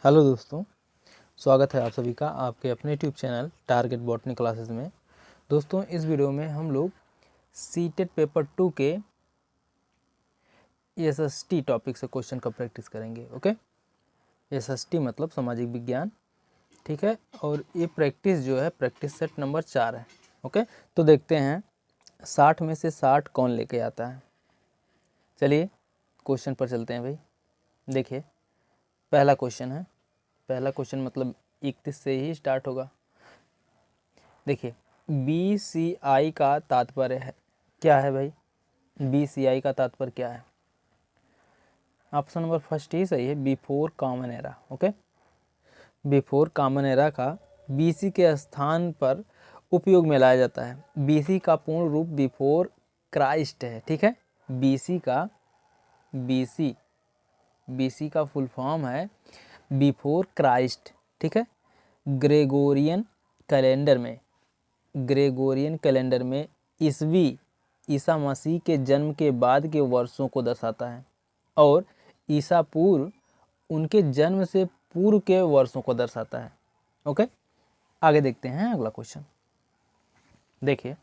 Hello दोस्तों, स्वागत है आप सभी का आपके अपने YouTube channel target botany classes में। दोस्तों, इस वीडियो में हम लोग सीटेट पेपर 2 के एसएसटी टॉपिक से क्वेश्चन का प्रैक्टिस करेंगे। ओके, एसएसटी मतलब सामाजिक विज्ञान, ठीक है। और ये प्रैक्टिस जो है प्रैक्टिस सेट नंबर 4 है। ओके, तो देखते हैं 60 में से 60 कौन लेके आता है। चलिए क्वेश्चन पर चलते हैं भाई। देखिए, पहला क्वेश्चन है। पहला क्वेश्चन मतलब 31 से ही स्टार्ट होगा। देखिए, BCI का तात्पर्य है क्या है भाई? BCI का तात्पर्य क्या है? ऑप्शन नंबर फर्स्ट ही सही है, before common era. Okay, before common era का BC के स्थान पर उपयोग में लाया जाता है। BC का पूर्ण रूप बिफोर क्राइस्ट है, ठीक है। BC का फुल फॉर्म है बिफोर क्राइस्ट, ठीक है। ग्रेगोरियन कैलेंडर में ईसवी ईसा मसीह के जन्म के बाद के वर्षों को दर्शाता है और ईसा पूर्व उनके जन्म से पूर्व के वर्षों को दर्शाता है। ओके, आगे देखते हैं अगला क्वेश्चन। देखिए,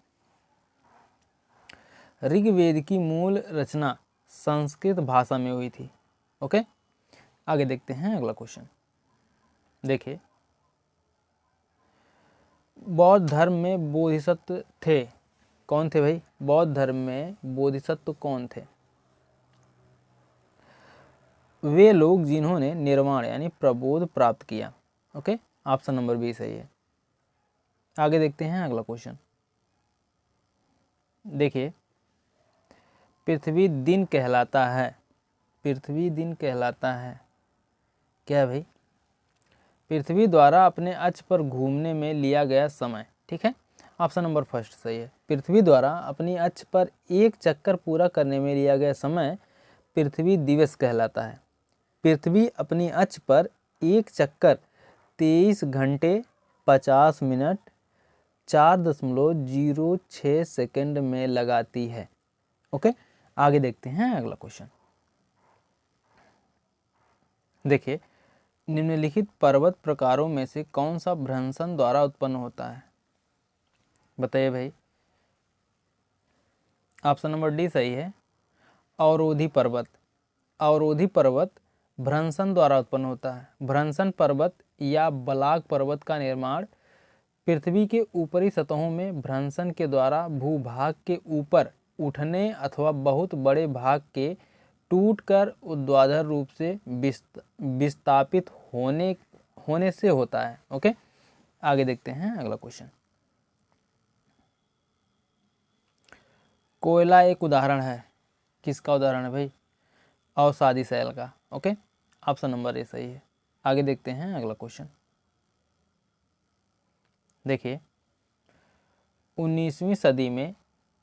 ऋग्वेद की मूल रचना संस्कृत भाषा में हुई थी। ओके, आगे देखते हैं अगला क्वेश्चन। देखिए, बौद्ध धर्म में बोधिसत्व थे। कौन थे भाई? बौद्ध धर्म में बोधिसत्व कौन थे? वे लोग जिन्होंने निर्वाण यानी प्रबोध प्राप्त किया। ओके, ऑप्शन नंबर बी सही है। आगे देखते हैं अगला क्वेश्चन। देखिए, पृथ्वी दिन कहलाता है। पृथ्वी दिन कहलाता है क्या भाई? पृथ्वी द्वारा अपने अक्ष पर घूमने में लिया गया समय, ठीक है। ऑप्शन नंबर फर्स्ट सही है। पृथ्वी द्वारा अपनी अक्ष पर एक चक्कर पूरा करने में लिया गया समय पृथ्वी दिवस कहलाता है। पृथ्वी अपनी अक्ष पर एक चक्कर 23 घंटे 50 मिनट 4.06 सेकंड में लगाती है। ओके, आगे देखते हैं अगला क्वेश्चन। देखिए, निम्नलिखित पर्वत प्रकारों में से कौन सा भ्रंशन द्वारा उत्पन्न होता है? बताइए भाई। ऑप्शन नंबर डी सही है, अवरोधी पर्वत। अवरोधी पर्वत भ्रंशन द्वारा उत्पन्न होता है। भ्रंशन पर्वत या बलाक पर्वत का निर्माण पृथ्वी के ऊपरी सतहों में भ्रंशन के द्वारा भूभाग के ऊपर उठने अथवा बहुत बड़े भाग के टूटकर ऊर्ध्वाधर रूप से विस्थापित होने से होता है। ओके, आगे देखते हैं अगला क्वेश्चन। कोयला एक उदाहरण है। किसका उदाहरण है भाई? अवसादी शैल का। ओके, ऑप्शन नंबर ए सही है। आगे देखते हैं अगला क्वेश्चन। देखिए, 19वीं सदी में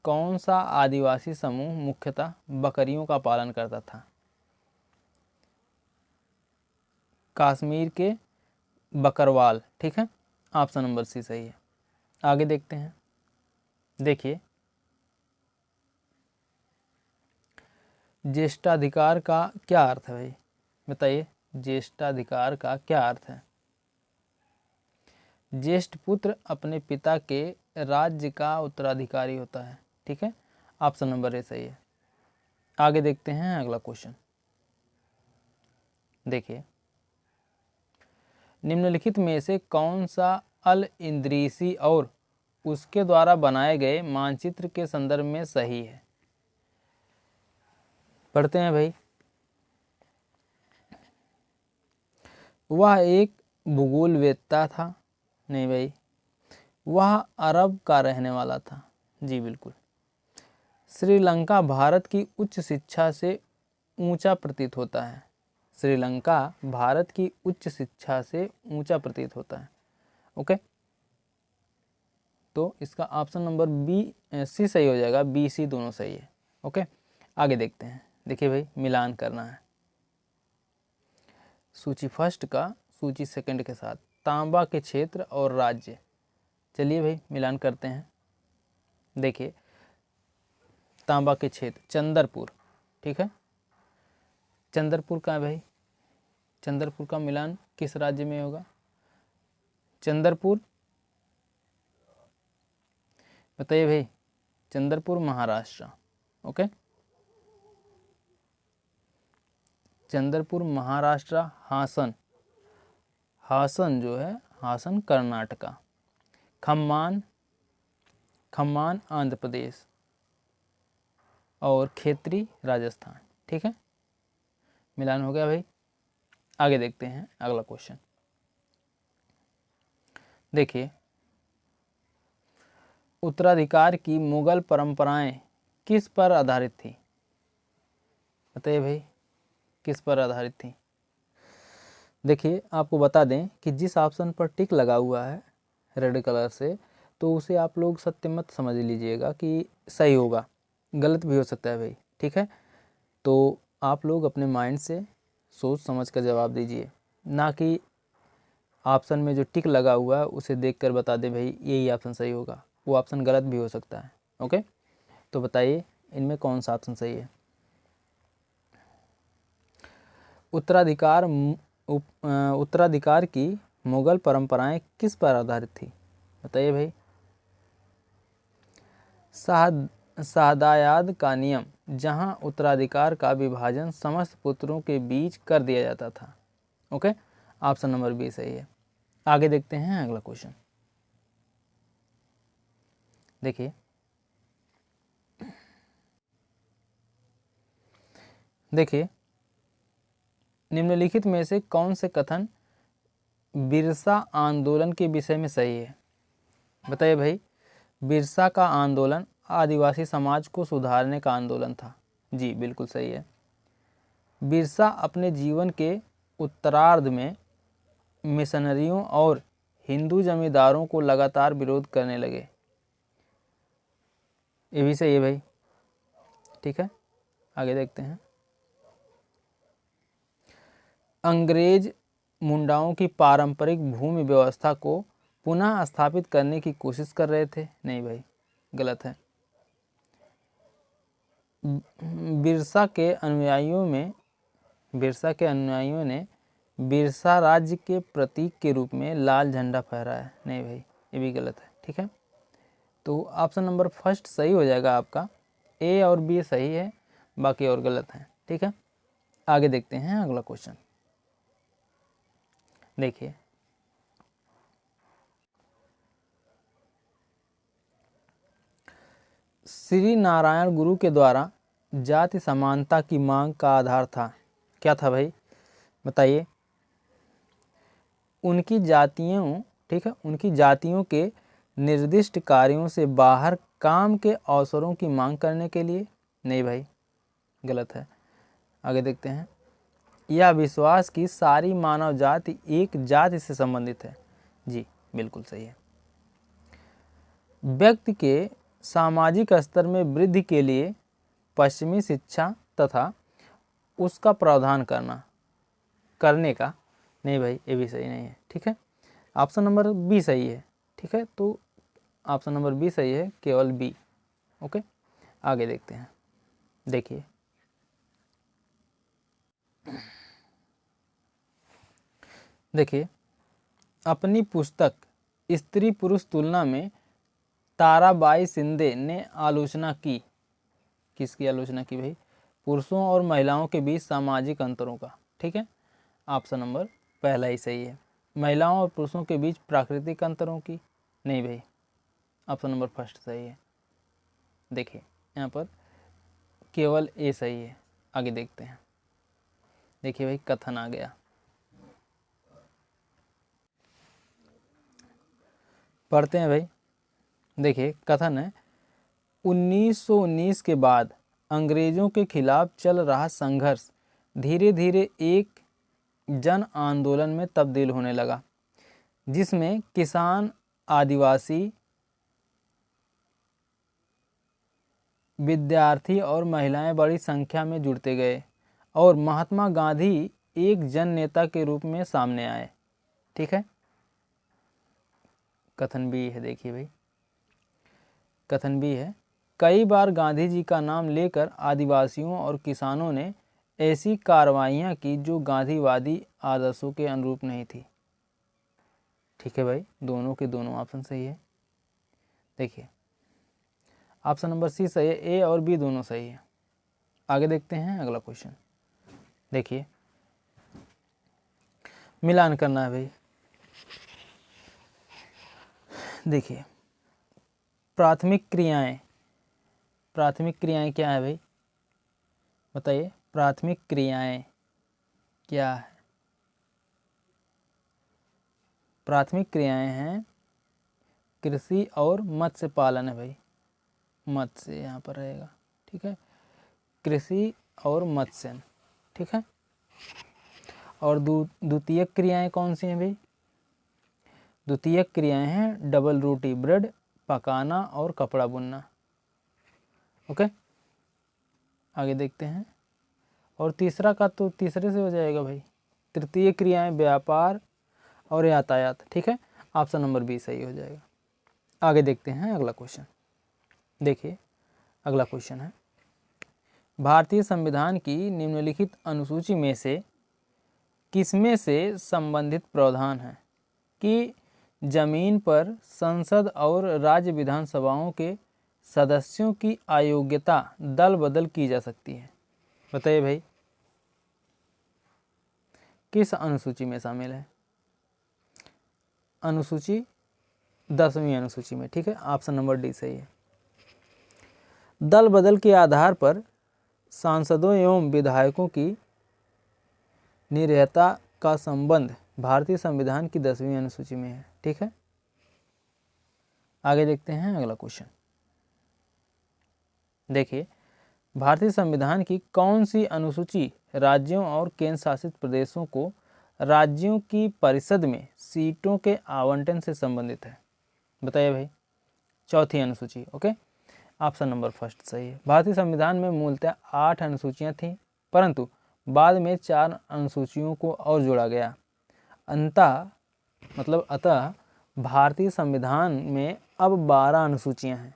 कौन सा आदिवासी समूह मुख्यतः बकरियों का पालन करता था? कश्मीर के बकरवाल, ठीक है। ऑप्शन नंबर सी सही है। आगे देखते हैं। देखिए, ज्येष्ठाधिकार का क्या अर्थ है भाई? बताइए, ज्येष्ठाधिकार का क्या अर्थ है? ज्येष्ठ पुत्र अपने पिता के राज्य का उत्तराधिकारी होता है, ठीक है। ऑप्शन नंबर ए सही है। आगे देखते हैं अगला क्वेश्चन। देखिए, निम्नलिखित में से कौन सा अल इंद्रीसी और उसके द्वारा बनाए गए मानचित्र के संदर्भ में सही है? पढ़ते हैं भाई। वह एक भूगोलवेत्ता था। नहीं भाई, वह अरब का रहने वाला था। जी बिल्कुल। श्रीलंका भारत की उच्च शिक्षा से ऊंचा प्रतीत होता है। श्रीलंका भारत की उच्च शिक्षा से ऊंचा प्रतीत होता है। ओके, तो इसका ऑप्शन नंबर बी सी सही हो जाएगा। बी सी दोनों सही है। ओके, आगे देखते हैं। देखिए भाई, मिलान करना है सूची फर्स्ट का सूची सेकंड के साथ। तांबा के क्षेत्र और राज्य। चलिए भाई, मिलान करते हैं। देखिए, तांबा के क्षेत्र चंद्रपुर, ठीक है। चंद्रपुर का है भाई, चंद्रपुर का मिलान किस राज्य में होगा? चंद्रपुर, बताइए भाई। चंद्रपुर महाराष्ट्र। ओके, चंद्रपुर महाराष्ट्र। हासन, हासन जो है, हासन कर्नाटका। खम्मान, खम्मान आंध्र प्रदेश। और खेतरी राजस्थान। ठीक है, मिलान हो गया भाई। आगे देखते हैं अगला क्वेश्चन। देखिए, उत्तराधिकार की मुगल परंपराएं किस पर आधारित थी? बताइए भाई, किस पर आधारित थी? देखिए, आपको बता दें कि जिस ऑप्शन पर टिक लगा हुआ है रेड कलर से, तो उसे आप लोग सत्य मत समझ लीजिएगा कि सही होगा, गलत भी हो सकता है भाई। ठीक है, तो आप लोग अपने माइंड से सोच समझ कर जवाब दीजिए, ना कि ऑप्शन में जो टिक लगा हुआ है उसे देखकर बता दे भाई यही ऑप्शन सही होगा, वो ऑप्शन गलत भी हो सकता है। ओके, तो बताइए इनमें कौन सा ऑप्शन सही है? उत्तराधिकार की मुगल परंपराएं किस पर आधारित थी? बताइए भाई। शाहदायाद का नियम, जहां उत्तराधिकार का विभाजन समस्त पुत्रों के बीच कर दिया जाता था। ओके, ऑप्शन नंबर बी सही है। आगे देखते हैं अगला क्वेश्चन। देखिए, निम्नलिखित में से कौन से कथन बिरसा आंदोलन के विषय में सही है? बताइए भाई। बिरसा का आंदोलन आदिवासी समाज को सुधारने का आंदोलन था। जी बिल्कुल सही है। बिरसा अपने जीवन के उत्तरार्ध में मिशनरियों और हिंदू जमींदारों को लगातार विरोध करने लगे। ये भी सही है भाई। ठीक है, आगे देखते हैं। अंग्रेज मुंडाओं की पारंपरिक भूमि व्यवस्था को पुनः स्थापित करने की कोशिश कर रहे थे। नहीं भाई, गलत है। बिरसा के अनुयायियों ने बिरसा राज्य के प्रतीक के रूप में लाल झंडा फहराया। नहीं भाई, ये भी गलत है। ठीक है, तो ऑप्शन नंबर फर्स्ट सही हो जाएगा आपका। ए और बी सही है, बाकी और गलत है। ठीक है, आगे देखते हैं अगला क्वेश्चन। देखिए, श्री नारायण गुरु के द्वारा जाति समानता की मांग का आधार था। क्या था भाई? बताइए। उनकी जातियों, ठीक है, उनकी जातियों के निर्दिष्ट कार्यों से बाहर काम के अवसरों की मांग करने के लिए। नहीं भाई, गलत है। आगे देखते हैं। यह विश्वास कि सारी मानव जाति एक जाति से संबंधित है। जी बिल्कुल सही है। व्यक्ति के सामाजिक स्तर में वृद्धि के लिए पश्चिमी शिक्षा तथा उसका प्रावधान करने का। नहीं भाई, ये भी सही नहीं है। ठीक है, ऑप्शन नंबर बी सही है। ठीक है, तो ऑप्शन नंबर बी सही है, केवल बी। ओके, आगे देखते हैं। देखिए, अपनी पुस्तक स्त्री पुरुष तुलना में ताराबाई शिंदे ने आलोचना की। किसकी आलोचना की भाई? पुरुषों और महिलाओं के बीच सामाजिक अंतरों का। ठीक है, ऑप्शन नंबर पहला ही सही है। महिलाओं और पुरुषों के बीच प्राकृतिक अंतरों की। नहीं भाई, ऑप्शन नंबर फर्स्ट सही है। देखिए, यहाँ पर केवल ए सही है। आगे देखते हैं। देखिए भाई, कथन आ गया, पढ़ते हैं भाई। देखिए, कथन है, 1919 के बाद अंग्रेजों के खिलाफ चल रहा संघर्ष धीरे धीरे एक जन आंदोलन में तब्दील होने लगा, जिसमें किसान, आदिवासी, विद्यार्थी और महिलाएं बड़ी संख्या में जुड़ते गए और महात्मा गांधी एक जन नेता के रूप में सामने आए। ठीक है, कथन भी है। देखिए भाई, कथन भी है, कई बार गांधी जी का नाम लेकर आदिवासियों और किसानों ने ऐसी कार्रवाइयाँ की जो गांधीवादी आदर्शों के अनुरूप नहीं थी। ठीक है भाई, दोनों के दोनों ऑप्शन सही है। देखिए ऑप्शन नंबर सी सही है, ए और बी दोनों सही है। आगे देखते हैं अगला क्वेश्चन। देखिए मिलान करना है भाई। देखिए प्राथमिक क्रियाएं क्या है भाई, बताइए प्राथमिक क्रियाएं क्या है। प्राथमिक क्रियाएं हैं कृषि और मत्स्य पालन है भाई, मत्स्य यहाँ पर रहेगा। ठीक है, कृषि और मत्स्य। ठीक है, और द्वितीयक क्रियाएं कौन सी हैं भाई? द्वितीयक क्रियाएं हैं डबल रोटी, ब्रेड पकाना और कपड़ा बुनना। ओके, आगे देखते हैं। और तीसरा का तो तीसरे से हो जाएगा भाई। तृतीय क्रियाएं व्यापार और यातायात। ठीक है, ऑप्शन नंबर बी सही हो जाएगा। आगे देखते हैं अगला क्वेश्चन। देखिए अगला क्वेश्चन है, भारतीय संविधान की निम्नलिखित अनुसूची में से किसमें से संबंधित प्रावधान है कि जमीन पर संसद और राज्य विधानसभाओं के सदस्यों की अयोग्यता दल बदल की जा सकती है। बताइए भाई किस अनुसूची में शामिल है? अनुसूची 10वीं अनुसूची में। ठीक है, ऑप्शन नंबर डी सही है। दल बदल के आधार पर सांसदों एवं विधायकों की निर्हयता का संबंध भारतीय संविधान की 10वीं अनुसूची में है। ठीक है, आगे देखते हैं अगला क्वेश्चन। देखिए भारतीय संविधान की कौन सी अनुसूची राज्यों और केंद्र शासित प्रदेशों को राज्यों की परिषद में सीटों के आवंटन से संबंधित है? बताइए भाई। चौथी अनुसूची। ओके, ऑप्शन नंबर फर्स्ट सही है। भारतीय संविधान में मूलतः 8 अनुसूचियां थीं, परंतु बाद में 4 अनुसूचियों को और जोड़ा गया। अतः भारतीय संविधान में अब 12 अनुसूचियां हैं।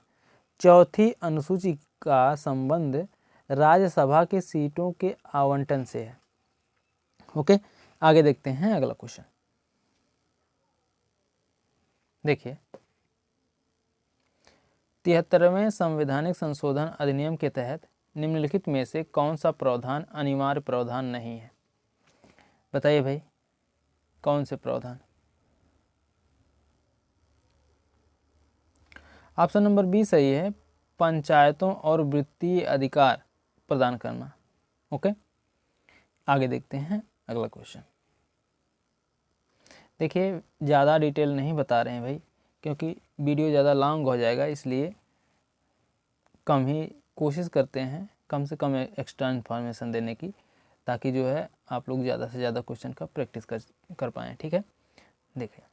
चौथी अनुसूची का संबंध राज्यसभा के सीटों के आवंटन से है। ओके, आगे देखते हैं अगला क्वेश्चन। देखिए 73वें संवैधानिक संशोधन अधिनियम के तहत निम्नलिखित में से कौन सा प्रावधान अनिवार्य प्रावधान नहीं है? बताइए भाई कौन से प्रावधान? ऑप्शन नंबर बी सही है, पंचायतों और वित्तीय अधिकार प्रदान करना। ओके, आगे देखते हैं अगला क्वेश्चन। देखिए ज़्यादा डिटेल नहीं बता रहे हैं भाई, क्योंकि वीडियो ज़्यादा लॉन्ग हो जाएगा, इसलिए कम ही कोशिश करते हैं कम से कम एक्स्ट्रा इन्फॉर्मेशन देने की, ताकि जो है आप लोग ज़्यादा से ज़्यादा क्वेश्चन का प्रैक्टिस कर पाएँ। ठीक है, देखिए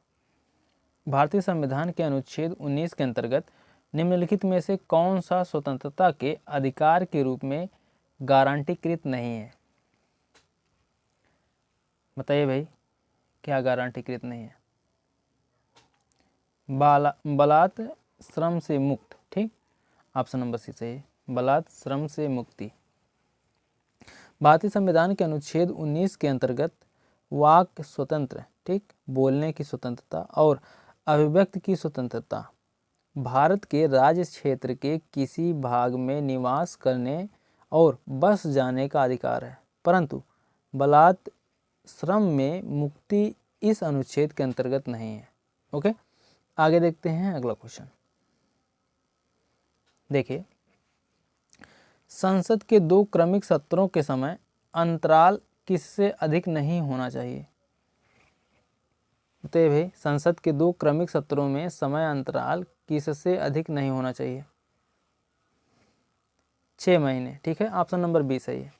भारतीय संविधान के अनुच्छेद 19 के अंतर्गत निम्नलिखित में से कौन सा स्वतंत्रता के अधिकार के रूप में गारंटीकृत नहीं है? बताइए भाई क्या गारंटीकृत नहीं है? बलात् श्रम से मुक्त। ठीक, ऑप्शन नंबर सी सही है, बलात् श्रम से मुक्ति। भारतीय संविधान के अनुच्छेद 19 के अंतर्गत वाक स्वतंत्र, ठीक, बोलने की स्वतंत्रता और अभिव्यक्ति की स्वतंत्रता, भारत के राज्य क्षेत्र के किसी भाग में निवास करने और बस जाने का अधिकार है, परंतु बलात् श्रम में मुक्ति इस अनुच्छेद के अंतर्गत नहीं है। ओके, आगे देखते हैं अगला क्वेश्चन। देखिए संसद के 2 क्रमिक सत्रों के समय अंतराल किससे अधिक नहीं होना चाहिए? तो भाई संसद के 2 क्रमिक सत्रों में समय अंतराल किससे अधिक नहीं होना चाहिए? 6 महीने। ठीक है, ऑप्शन नंबर बी सही है।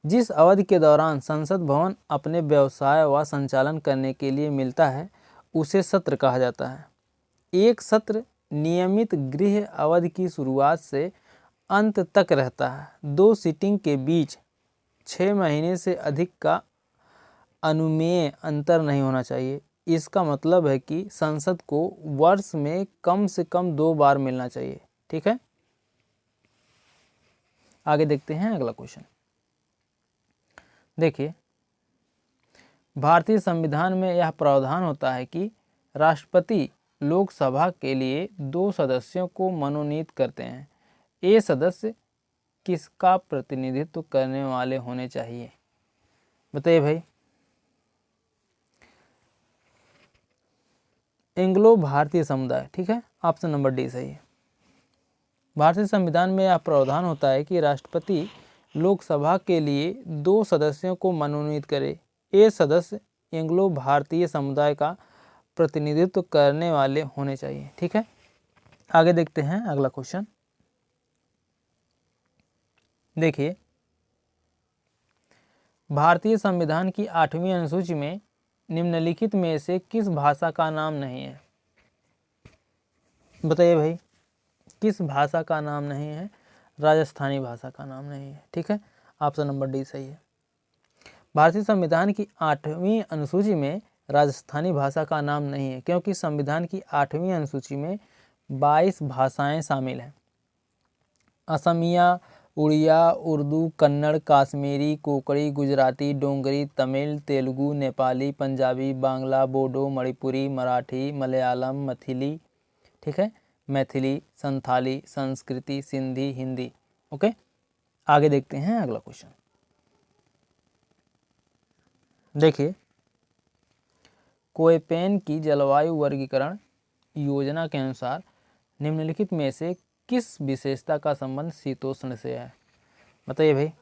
जिस अवधि के दौरान संसद भवन अपने व्यवसाय व संचालन करने के लिए मिलता है उसे सत्र कहा जाता है। एक सत्र नियमित गृह अवधि की शुरुआत से अंत तक रहता है। 2 सीटिंग के बीच 6 महीने से अधिक का अनुमेय अंतर नहीं होना चाहिए। इसका मतलब है कि संसद को वर्ष में कम से कम 2 बार मिलना चाहिए। ठीक है, आगे देखते हैं अगला क्वेश्चन। देखिए, भारतीय संविधान में यह प्रावधान होता है कि राष्ट्रपति लोकसभा के लिए 2 सदस्यों को मनोनीत करते हैं। ये सदस्य किसका प्रतिनिधित्व करने वाले होने चाहिए? बताइए भाई। एंग्लो भारतीय समुदाय, ठीक है, ऑप्शन नंबर डी सही है। भारतीय संविधान में यह प्रावधान होता है कि राष्ट्रपति लोकसभा के लिए 2 सदस्यों को मनोनीत करे। ये सदस्य एंग्लो भारतीय समुदाय का प्रतिनिधित्व करने वाले होने चाहिए, ठीक है। आगे देखते हैं अगला क्वेश्चन। देखिए, भारतीय संविधान की 8वीं अनुसूची में निम्नलिखित में से किस भाषा का नाम नहीं है? बताइए भाई, किस भाषा का नाम नहीं है? राजस्थानी भाषा का नाम नहीं है, ठीक है, ऑप्शन नंबर डी सही है। भारतीय संविधान की 8वीं अनुसूची में राजस्थानी भाषा का नाम नहीं है, क्योंकि संविधान की 8वीं अनुसूची में 22 भाषाएं शामिल हैं। असमिया, उड़िया, उर्दू, कन्नड़, काश्मीरी, कोंकणी, गुजराती, डोंगरी, तमिल, तेलुगु, नेपाली, पंजाबी, बांग्ला, बोडो, मणिपुरी, मराठी, मलयालम, मैथिली, ठीक है, मैथिली, संथाली, संस्कृति, सिंधी, हिंदी। ओके, आगे देखते हैं अगला क्वेश्चन। देखिए, कोपेन की जलवायु वर्गीकरण योजना के अनुसार निम्नलिखित में से किस विशेषता का संबंध शीतोष्ण से है? बताइए भाई।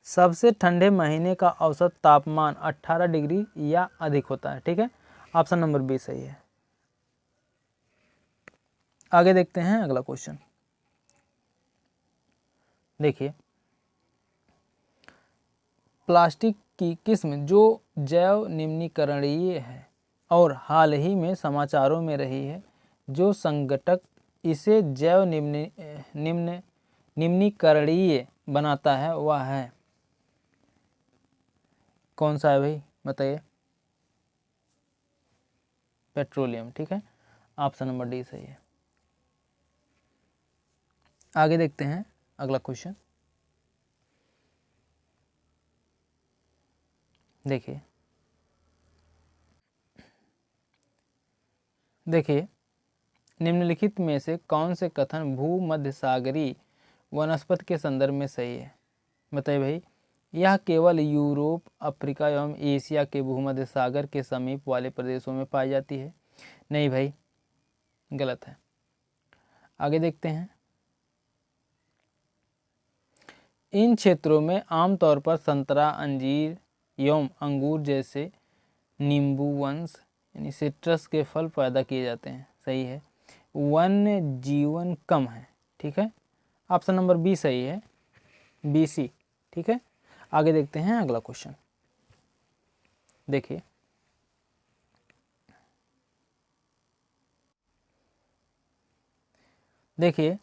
सबसे ठंडे महीने का औसत तापमान 18 डिग्री या अधिक होता है, ठीक है, ऑप्शन नंबर बी सही है। आगे देखते हैं अगला क्वेश्चन। देखिए, प्लास्टिक की किस्म जो जैव निम्नीकरणीय है और हाल ही में समाचारों में रही है, जो संगठक इसे जैव निम्नीकरणीय बनाता है, वह है कौन सा है भाई? बताइए। पेट्रोलियम, ठीक है, ऑप्शन नंबर डी सही है। आगे देखते हैं अगला क्वेश्चन। देखिए, निम्नलिखित में से कौन से कथन भूमध्यसागरीय वनस्पति के संदर्भ में सही है? बताइए भाई। यह केवल यूरोप, अफ्रीका एवं एशिया के भूमध्य सागर के समीप वाले प्रदेशों में पाई जाती है। नहीं भाई, गलत है। आगे देखते हैं। इन क्षेत्रों में आमतौर पर संतरा, अंजीर एवं अंगूर जैसे नींबू वंश यानी सिट्रस के फल पैदा किए जाते हैं। सही है। वन्य जीवन कम है, ठीक है, ऑप्शन नंबर बी सही है, बी सी, ठीक है। आगे देखते हैं अगला क्वेश्चन। देखिए,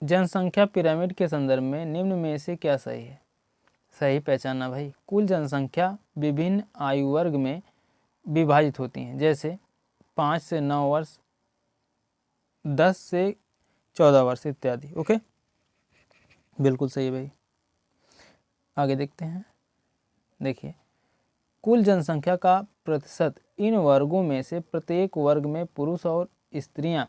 जनसंख्या पिरामिड के संदर्भ में निम्न में से क्या सही है? सही पहचाना भाई। कुल जनसंख्या विभिन्न आयु वर्ग में विभाजित होती हैं, जैसे 5 से 9 वर्ष, 10 से 14 वर्ष इत्यादि। ओके, बिल्कुल सही है भाई। आगे देखते हैं। देखिए, कुल जनसंख्या का प्रतिशत इन वर्गों में से प्रत्येक वर्ग में पुरुष और स्त्रियां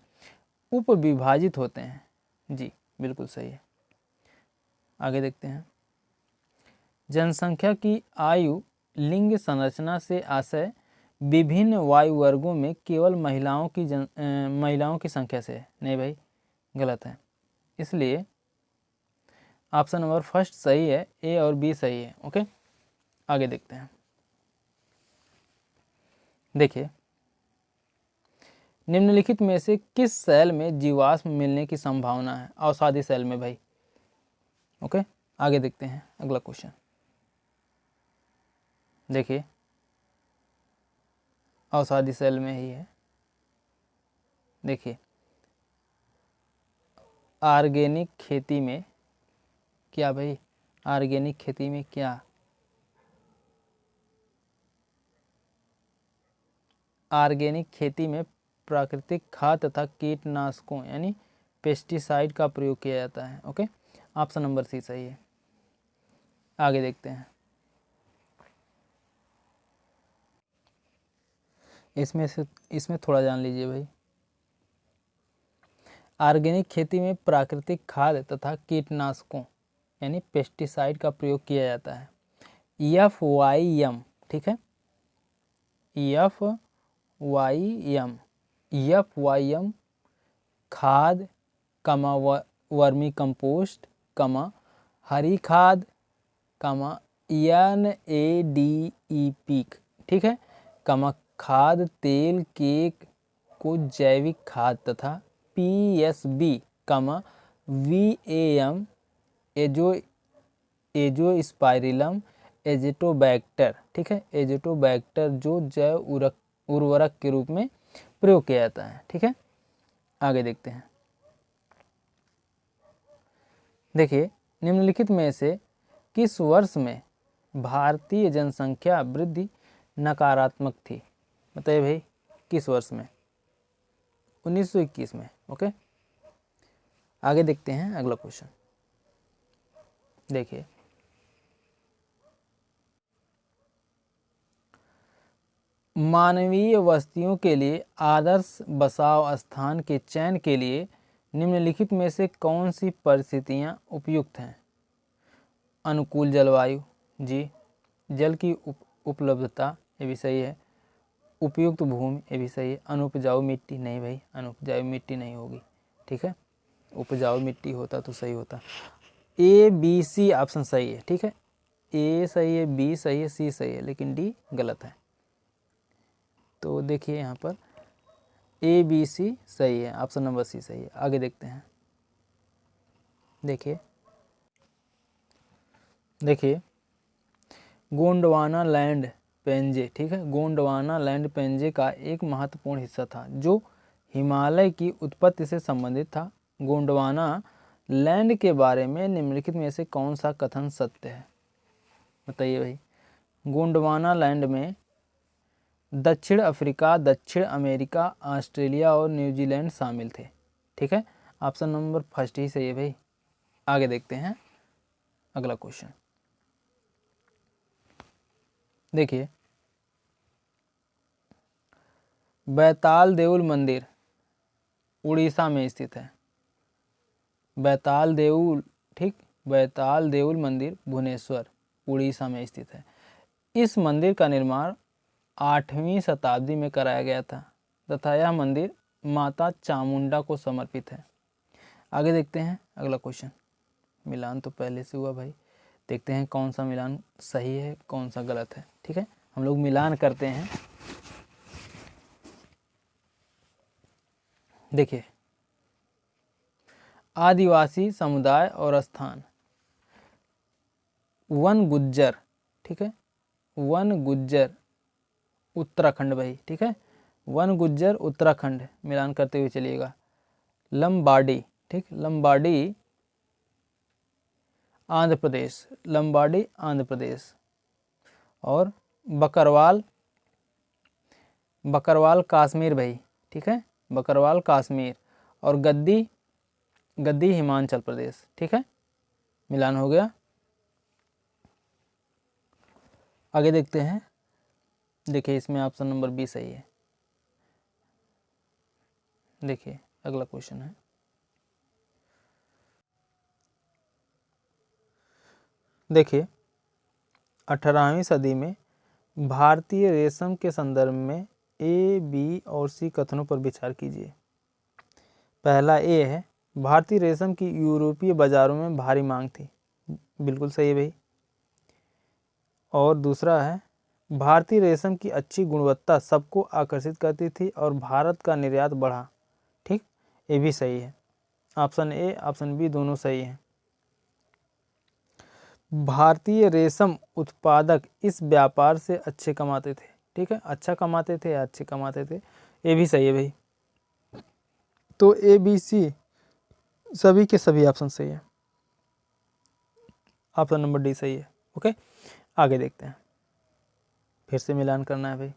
उप विभाजित होते हैं। जी बिल्कुल सही है। आगे देखते हैं। जनसंख्या की आयु लिंग संरचना से आशय विभिन्न वायु वर्गों में केवल महिलाओं की संख्या से है। नहीं भाई, गलत है। इसलिए ऑप्शन नंबर फर्स्ट सही है, ए और बी सही है। ओके, आगे देखते हैं। देखिए, निम्नलिखित में से किस सेल में जीवाश्म मिलने की संभावना है? औषधि सेल में भाई। ओके, आगे देखते हैं अगला क्वेश्चन। देखिए, औषधि सेल में ही है। देखिए, ऑर्गेनिक खेती में क्या भाई? ऑर्गेनिक खेती में क्या? ऑर्गेनिक खेती में प्राकृतिक खाद तथा कीटनाशकों यानी पेस्टिसाइड का प्रयोग किया जाता है। ओके, ऑप्शन नंबर सी सही है। आगे देखते हैं। इसमें थोड़ा जान लीजिए भाई। ऑर्गेनिक खेती में प्राकृतिक खाद तथा कीटनाशकों यानी पेस्टिसाइड का प्रयोग किया जाता है। FYM, ठीक है, FYM खाद, वर्मी कंपोस्ट, हरी खाद, NADEP, ठीक है, खाद तेल केक को जैविक खाद तथा PSB, VAM एजोस्पाइरिलम एजेटोबैक्टर, ठीक है, एजेटोबैक्टर जो जैव उर्वरक के रूप में प्रयोग किया जाता है। ठीक है, आगे देखते हैं। देखिए, निम्नलिखित में से किस वर्ष में भारतीय जनसंख्या वृद्धि नकारात्मक थी? बताइए भाई, किस वर्ष में? 1921 में। ओके, आगे देखते हैं अगला क्वेश्चन। देखिए, मानवीय बस्तियों के लिए आदर्श बसाव स्थान के चयन के लिए निम्नलिखित में से कौन सी परिस्थितियां उपयुक्त हैं? अनुकूल जलवायु, जी। जल की उपलब्धता, ये भी सही है। उपयुक्त भूमि, ये भी सही है। अनुपजाऊ मिट्टी, नहीं भाई, अनुपजाऊ मिट्टी नहीं होगी। ठीक है, उपजाऊ मिट्टी होता तो सही होता। ABC ऑप्शन सही है। ठीक है, A सही है, B सही है, C सही है, लेकिन D गलत है। तो देखिए यहाँ पर ABC सही है, ऑप्शन नंबर C सही है। आगे देखते हैं। देखिए, गोंडवाना लैंड पेंजे, ठीक है, गोंडवाना लैंड पेंजे का एक महत्वपूर्ण हिस्सा था जो हिमालय की उत्पत्ति से संबंधित था। गोंडवाना लैंड के बारे में निम्नलिखित में से कौन सा कथन सत्य है? बताइए भाई। गोंडवाना लैंड में दक्षिण अफ्रीका, दक्षिण अमेरिका, ऑस्ट्रेलिया और न्यूजीलैंड शामिल थे। ठीक है, ऑप्शन नंबर फर्स्ट ही सही है भाई। आगे देखते हैं अगला क्वेश्चन। देखिए, बैताल देउल मंदिर उड़ीसा में स्थित है। बैताल देउल, ठीक, बैताल देउल मंदिर भुवनेश्वर उड़ीसा में स्थित है। इस मंदिर का निर्माण 8वीं शताब्दी में कराया गया था तथा यह मंदिर माता चामुंडा को समर्पित है। आगे देखते हैं अगला क्वेश्चन। मिलान तो पहले से हुआ भाई, देखते हैं कौन सा मिलान सही है, कौन सा गलत है। ठीक है, हम लोग मिलान करते हैं। देखिए, आदिवासी समुदाय और स्थान, वन गुज्जर, ठीक है, वन गुज्जर उत्तराखंड भाई। ठीक है, वन गुज्जर उत्तराखंड, मिलान करते हुए चलिएगा। लंबाडी, ठीक, लंबाडी आंध्र प्रदेश, लंबाडी आंध्र प्रदेश। और बकरवाल, बकरवाल कश्मीर भाई। ठीक है, बकरवाल कश्मीर। और गद्दी, गद्दी हिमाचल प्रदेश। ठीक है, मिलान हो गया। आगे देखते हैं। देखिए, इसमें ऑप्शन नंबर बी सही है। देखिए, अगला क्वेश्चन है। देखिए, 18वीं सदी में भारतीय रेशम के संदर्भ में A, B और C कथनों पर विचार कीजिए। पहला A है, भारतीय रेशम की यूरोपीय बाजारों में भारी मांग थी। बिल्कुल सही है भाई। और दूसरा है, भारतीय रेशम की अच्छी गुणवत्ता सबको आकर्षित करती थी और भारत का निर्यात बढ़ा। ठीक, ये भी सही है। ऑप्शन A, ऑप्शन B दोनों सही हैं। भारतीय रेशम उत्पादक इस व्यापार से अच्छे कमाते थे। ठीक है, अच्छा कमाते थे या अच्छे कमाते थे, ये भी सही है भाई। तो ABC सभी के सभी ऑप्शन सही है। ऑप्शन नंबर D सही है। ओके, आगे देखते हैं। फिर से मिलान करना है भाई,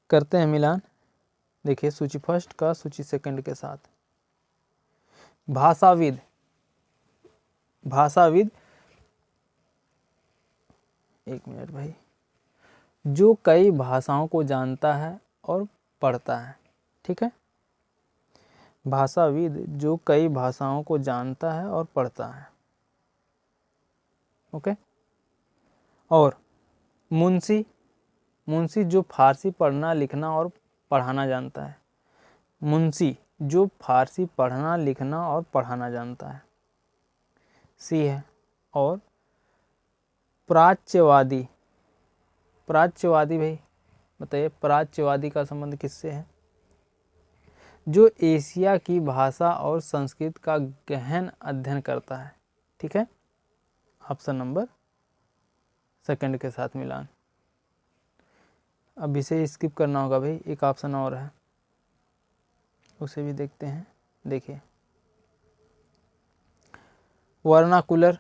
करते हैं मिलान। देखिए सूची फर्स्ट का सूची सेकंड के साथ। भाषाविद, भाषाविद, एक मिनट भाई, जो कई भाषाओं को जानता है और पढ़ता है। ठीक है, भाषाविद जो कई भाषाओं को जानता है और पढ़ता है। ओके। और मुंशी, मुंशी जो फारसी पढ़ना लिखना और पढ़ाना जानता है। मुंशी जो फारसी पढ़ना लिखना और पढ़ाना जानता है, सी है। और प्राच्यवादी, प्राच्यवादी भाई बताइए, प्राच्यवादी का संबंध किससे है? जो एशिया की भाषा और संस्कृत का गहन अध्ययन करता है। ठीक है, ऑप्शन नंबर सेकंड के साथ मिलान। अब इसे स्किप करना होगा भाई, एक ऑप्शन और है, उसे भी देखते हैं। देखिए वर्नाकुलर,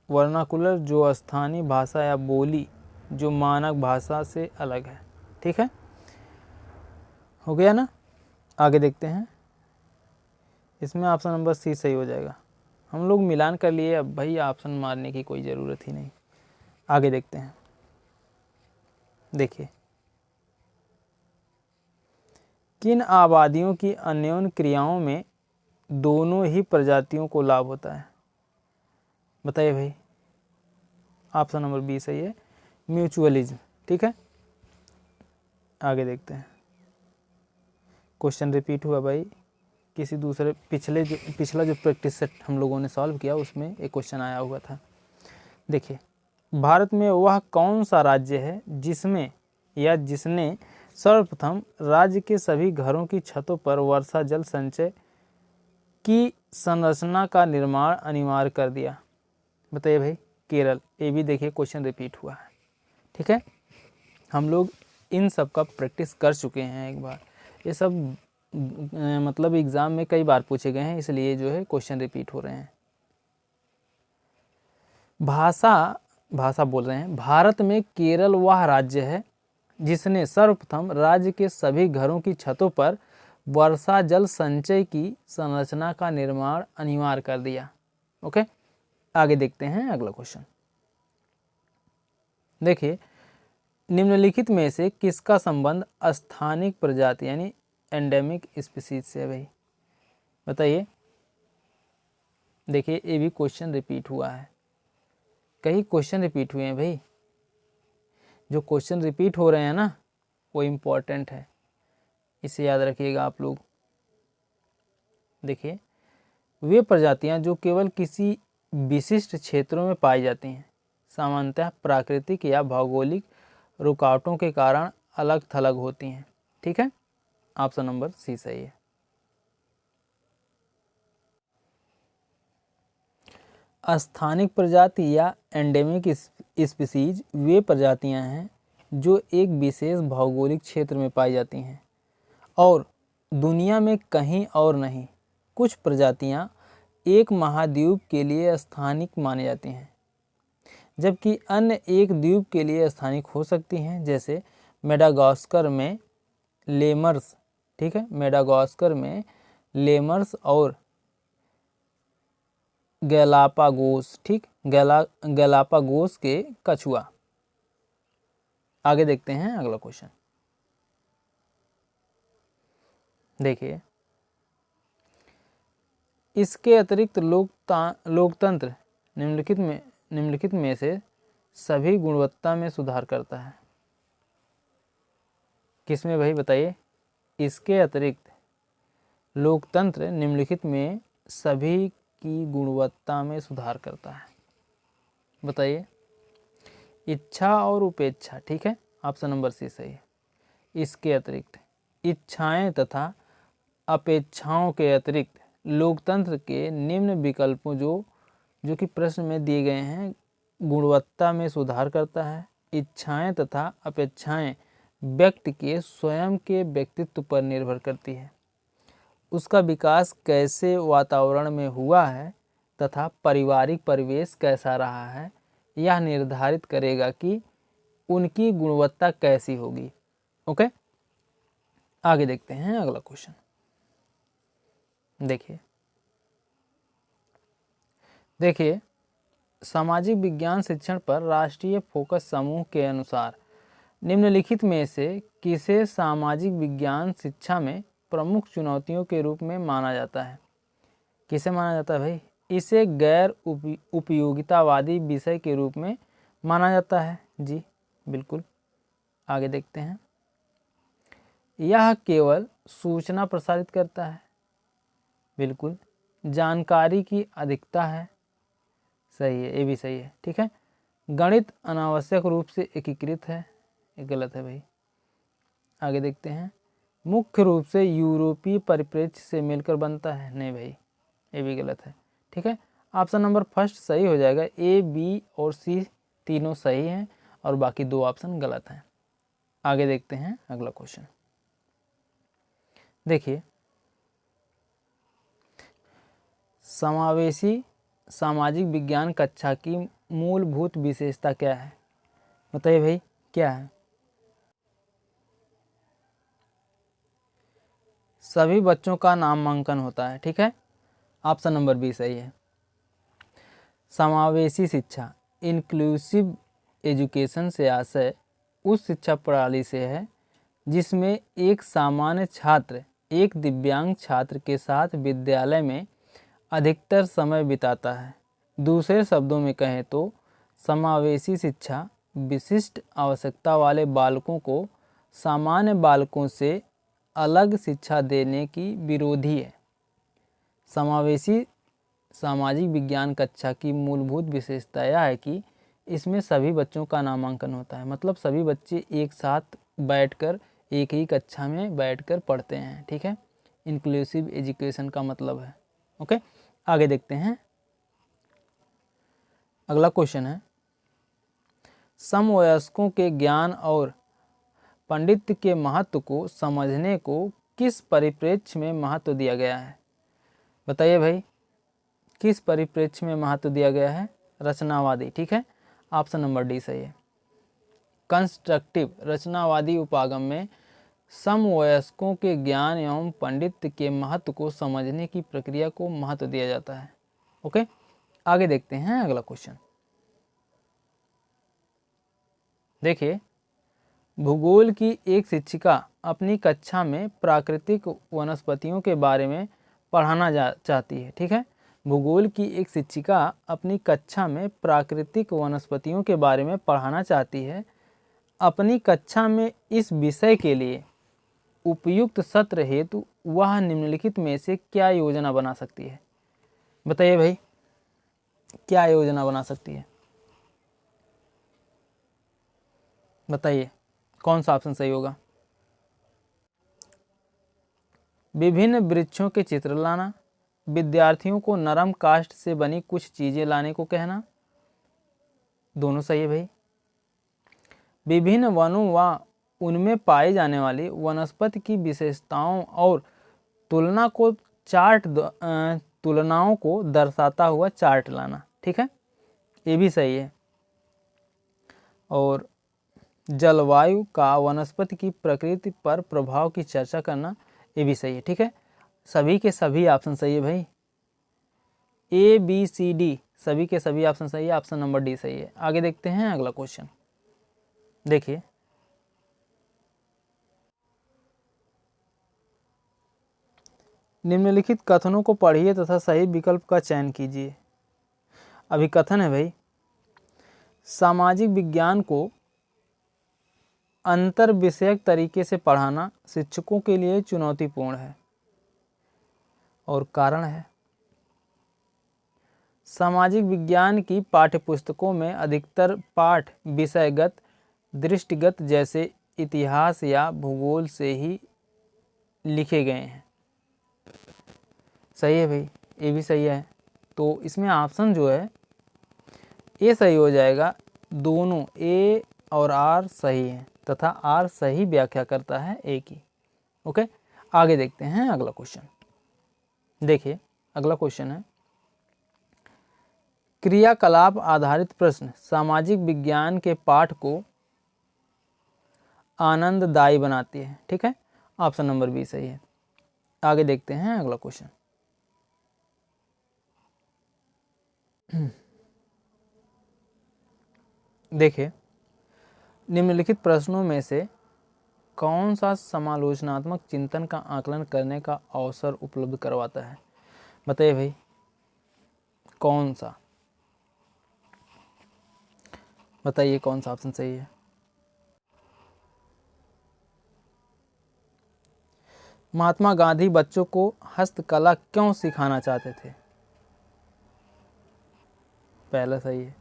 वर्नाकुलर जो स्थानीय भाषा या बोली जो मानक भाषा से अलग है। ठीक है, हो गया ना। आगे देखते हैं, इसमें ऑप्शन नंबर सी सही हो जाएगा। हम लोग मिलान कर लिए, अब भाई ऑप्शन मारने की कोई ज़रूरत ही नहीं। आगे देखते हैं। देखिए किन आबादियों की अन्योन्य क्रियाओं में दोनों ही प्रजातियों को लाभ होता है? बताइए भाई। ऑप्शन नंबर बी सही है, म्यूचुअलिज्म। ठीक है, आगे देखते हैं। क्वेश्चन रिपीट हुआ भाई, किसी दूसरे पिछला जो प्रैक्टिस सेट हम लोगों ने सॉल्व किया उसमें एक क्वेश्चन आया हुआ था। देखिए भारत में वह कौन सा राज्य है जिसमें या जिसने सर्वप्रथम राज्य के सभी घरों की छतों पर वर्षा जल संचय की संरचना का निर्माण अनिवार्य कर दिया? बताइए भाई। केरल। ये भी देखिए क्वेश्चन रिपीट हुआ है। ठीक है, हम लोग इन सब का प्रैक्टिस कर चुके हैं एक बार, ये सब मतलब एग्ज़ाम में कई बार पूछे गए हैं, इसलिए जो है क्वेश्चन रिपीट हो रहे हैं। भाषा बोल रहे हैं। भारत में केरल वह राज्य है जिसने सर्वप्रथम राज्य के सभी घरों की छतों पर वर्षा जल संचय की संरचना का निर्माण अनिवार्य कर दिया। ओके, आगे देखते हैं अगला क्वेश्चन। देखिए निम्नलिखित में से किसका संबंध स्थानिक प्रजाति यानी एंडेमिक स्पीसीज से है भाई? बताइए। देखिए ये भी क्वेश्चन रिपीट हुआ है, कई क्वेश्चन रिपीट हुए हैं भाई। जो क्वेश्चन रिपीट हो रहे हैं ना वो इम्पोर्टेंट है, इसे याद रखिएगा आप लोग। देखिए वे प्रजातियां जो केवल किसी विशिष्ट क्षेत्रों में पाई जाती हैं, सामान्यतः प्राकृतिक या भौगोलिक रुकावटों के कारण अलग थलग होती हैं। ठीक है, ऑप्शन नंबर सी सही है। स्थानिक प्रजाति या एंडेमिक स्पीसीज वे प्रजातियां हैं जो एक विशेष भौगोलिक क्षेत्र में पाई जाती हैं और दुनिया में कहीं और नहीं। कुछ प्रजातियां एक महाद्वीप के लिए स्थानिक मानी जाती हैं, जबकि अन्य एक द्वीप के लिए स्थानिक हो सकती हैं, जैसे मेडागास्कर में लेमर्स। ठीक है, मेडागास्कर में लेमर्स और गैलापागोस। ठीक, गैलापागोस के कछुआ। आगे देखते हैं अगला क्वेश्चन। देखिए इसके अतिरिक्त लोकतंत्र निम्नलिखित में से सभी गुणवत्ता में सुधार करता है। किसमें भाई बताइए? इसके अतिरिक्त लोकतंत्र निम्नलिखित में सभी की गुणवत्ता में सुधार करता है। बताइए। इच्छा और उपेक्षा। ठीक है, ऑप्शन नंबर सी सही है। इसके अतिरिक्त इच्छाएं तथा अपेक्षाओं के अतिरिक्त लोकतंत्र के निम्न विकल्पों जो कि प्रश्न में दिए गए हैं गुणवत्ता में सुधार करता है। इच्छाएं तथा अपेक्षाएं व्यक्ति के स्वयं के व्यक्तित्व पर निर्भर करती है। उसका विकास कैसे वातावरण में हुआ है तथा पारिवारिक परिवेश कैसा रहा है, यह निर्धारित करेगा कि उनकी गुणवत्ता कैसी होगी। ओके, आगे देखते हैं अगला क्वेश्चन। देखिए सामाजिक विज्ञान शिक्षण पर राष्ट्रीय फोकस समूह के अनुसार निम्नलिखित में से किसे सामाजिक विज्ञान शिक्षा में प्रमुख चुनौतियों के रूप में माना जाता है? किसे माना जाता है भाई? इसे गैर उपयोगितावादी विषय के रूप में माना जाता है। जी बिल्कुल। आगे देखते हैं। यह केवल सूचना प्रसारित करता है। बिल्कुल। जानकारी की अधिकता है। सही है, ये भी सही है। ठीक है। गणित अनावश्यक रूप से एकीकृत है। ये गलत है भाई। आगे देखते हैं। मुख्य रूप से यूरोपीय परिप्रेक्ष्य से मिलकर बनता है। नहीं भाई, ये भी गलत है। ठीक है। ऑप्शन नंबर फर्स्ट सही हो जाएगा। ए, बी और सी तीनों सही हैं और बाकी दो ऑप्शन गलत हैं। आगे देखते हैं अगला क्वेश्चन। देखिए समावेशी सामाजिक विज्ञान कक्षा की मूलभूत विशेषता क्या है? बताइए भाई, क्या है? सभी बच्चों का नामांकन होता है। ठीक है। ऑप्शन नंबर बी सही है। समावेशी शिक्षा इंक्लूसिव एजुकेशन से आशय उस शिक्षा प्रणाली से है जिसमें एक सामान्य छात्र एक दिव्यांग छात्र के साथ विद्यालय में अधिकतर समय बिताता है। दूसरे शब्दों में कहें तो समावेशी शिक्षा विशिष्ट आवश्यकता वाले बालकों को सामान्य बालकों से अलग शिक्षा देने की विरोधी है। समावेशी सामाजिक विज्ञान कक्षा की मूलभूत विशेषता यह है कि इसमें सभी बच्चों का नामांकन होता है। मतलब सभी बच्चे एक साथ बैठकर एक ही कक्षा में बैठकर पढ़ते हैं। ठीक है। इंक्लूसिव एजुकेशन का मतलब है। ओके। आगे देखते हैं। अगला क्वेश्चन है, समवयस्कों के ज्ञान और पांडित्य के महत्व को समझने को किस परिप्रेक्ष्य में महत्व दिया गया है? बताइए भाई, किस परिप्रेक्ष्य में महत्व दिया गया है? रचनावादी। ठीक है। ऑप्शन नंबर डी सही है। कंस्ट्रक्टिव रचनावादी उपागम में समवयस्कों के ज्ञान एवं पांडित्य के महत्व को समझने की प्रक्रिया को महत्व दिया जाता है। ओके। आगे देखते हैं अगला क्वेश्चन। देखिए भूगोल की एक शिक्षिका अपनी कक्षा में प्राकृतिक वनस्पतियों के बारे में पढ़ाना चाहती है। ठीक है। भूगोल की एक शिक्षिका अपनी कक्षा में प्राकृतिक वनस्पतियों के बारे में पढ़ाना चाहती है। अपनी कक्षा में इस विषय के लिए उपयुक्त सत्र हेतु वह निम्नलिखित में से क्या योजना बना सकती है? बताइए भाई, क्या योजना बना सकती है? बताइए कौन सा ऑप्शन सही होगा? विभिन्न वृक्षों के चित्र लाना, विद्यार्थियों को नरम काष्ठ से बनी कुछ चीजें लाने को कहना। दोनों सही है भाई। विभिन्न वनों व उनमें पाई जाने वाली वनस्पति की विशेषताओं और तुलनाओं को दर्शाता हुआ चार्ट लाना। ठीक है, ये भी सही है। और जलवायु का वनस्पति की प्रकृति पर प्रभाव की चर्चा करना, ये भी सही है। ठीक है। सभी के सभी ऑप्शन सही है भाई। ए, बी, सी, डी सभी के सभी ऑप्शन सही है। ऑप्शन नंबर डी सही है। आगे देखते हैं अगला क्वेश्चन। देखिए निम्नलिखित कथनों को पढ़िए तथा सही विकल्प का चयन कीजिए। अभी कथन है भाई, सामाजिक विज्ञान को अंतर विषयक तरीके से पढ़ाना शिक्षकों के लिए चुनौतीपूर्ण है। और कारण है, सामाजिक विज्ञान की पाठ्यपुस्तकों में अधिकतर पाठ विषयगत, दृष्टिगत जैसे इतिहास या भूगोल से ही लिखे गए हैं। सही है भाई, ये भी सही है। तो इसमें ऑप्शन जो है ए सही हो जाएगा। दोनों ए और आर सही हैं तथा आर सही व्याख्या करता है ए की। ओके। आगे देखते हैं अगला क्वेश्चन। देखिए अगला क्वेश्चन है, क्रियाकलाप आधारित प्रश्न सामाजिक विज्ञान के पाठ को आनंददायी बनाती है। ठीक है। ऑप्शन नंबर बी सही है। आगे देखते हैं अगला क्वेश्चन। देखिए, निम्नलिखित प्रश्नों में से कौन सा समालोचनात्मक चिंतन का आकलन करने का अवसर उपलब्ध करवाता है? बताइए भाई, कौन सा? बताइए कौन सा ऑप्शन सही है। महात्मा गांधी बच्चों को हस्तकला क्यों सिखाना चाहते थे? पहला सही है।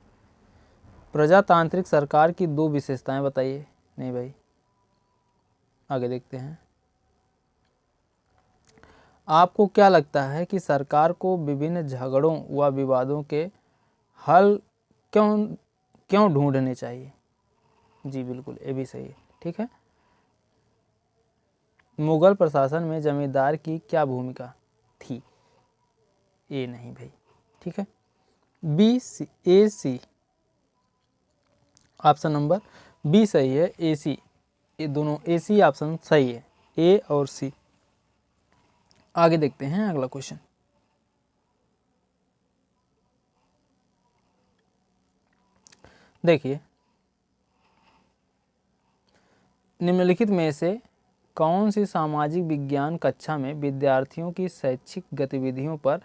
प्रजातांत्रिक सरकार की दो विशेषताएं बताइए। नहीं भाई, आगे देखते हैं। आपको क्या लगता है कि सरकार को विभिन्न झगड़ों व विवादों के हल क्यों ढूंढने चाहिए? जी बिल्कुल, ये भी सही है। ठीक है। मुगल प्रशासन में जमींदार की क्या भूमिका थी? ए नहीं भाई। ठीक है। बी सी, ए सी, ऑप्शन नंबर बी सही है। ए सी, ये दोनों ए सी ऑप्शन सही है, ए और सी। आगे देखते हैं अगला क्वेश्चन। देखिए, निम्नलिखित में से कौन सी सामाजिक विज्ञान कक्षा में विद्यार्थियों की शैक्षिक गतिविधियों पर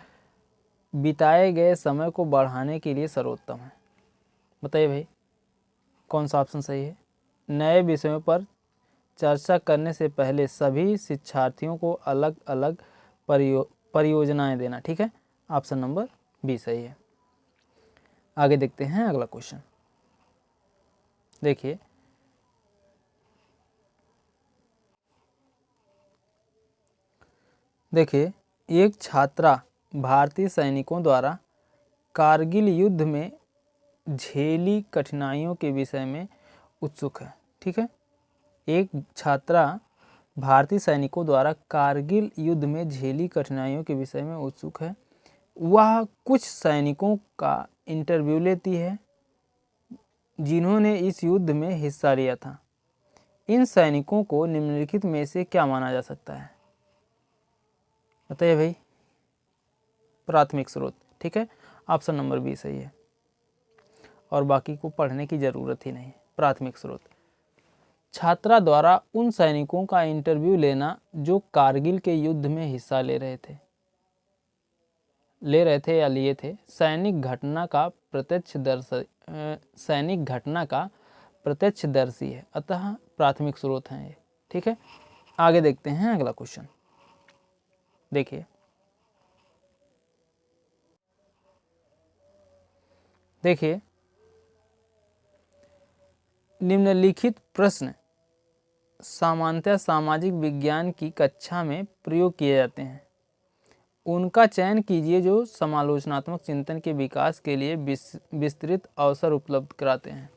बिताए गए समय को बढ़ाने के लिए सर्वोत्तम है? बताइए भाई, कौन सा ऑप्शन सही है? नए विषयों पर चर्चा करने से पहले सभी शिक्षार्थियों को अलग अलग परियोजनाएं देना। ठीक है। ऑप्शन नंबर बी सही है। आगे देखते हैं अगला क्वेश्चन। देखिए, एक छात्रा भारतीय सैनिकों द्वारा कारगिल युद्ध में झेली कठिनाइयों के विषय में उत्सुक है। ठीक है। एक छात्रा भारतीय सैनिकों द्वारा कारगिल युद्ध में झेली कठिनाइयों के विषय में उत्सुक है। वह कुछ सैनिकों का इंटरव्यू लेती है जिन्होंने इस युद्ध में हिस्सा लिया था। इन सैनिकों को निम्नलिखित में से क्या माना जा सकता है? बताइए भाई। प्राथमिक स्रोत। ठीक है। ऑप्शन नंबर बी सही है, और बाकी को पढ़ने की ज़रूरत ही नहीं। प्राथमिक स्रोत, छात्रा द्वारा उन सैनिकों का इंटरव्यू लेना जो कारगिल के युद्ध में हिस्सा ले रहे थे या लिए थे। सैनिक घटना का प्रत्यक्षदर्शी है, अतः प्राथमिक स्रोत हैं ये। ठीक है। आगे देखते हैं अगला क्वेश्चन। देखिए, निम्नलिखित प्रश्न सामान्यतः सामाजिक विज्ञान की कक्षा में प्रयोग किए जाते हैं। उनका चयन कीजिए जो समालोचनात्मक चिंतन के विकास के लिए विस्तृत अवसर उपलब्ध कराते हैं।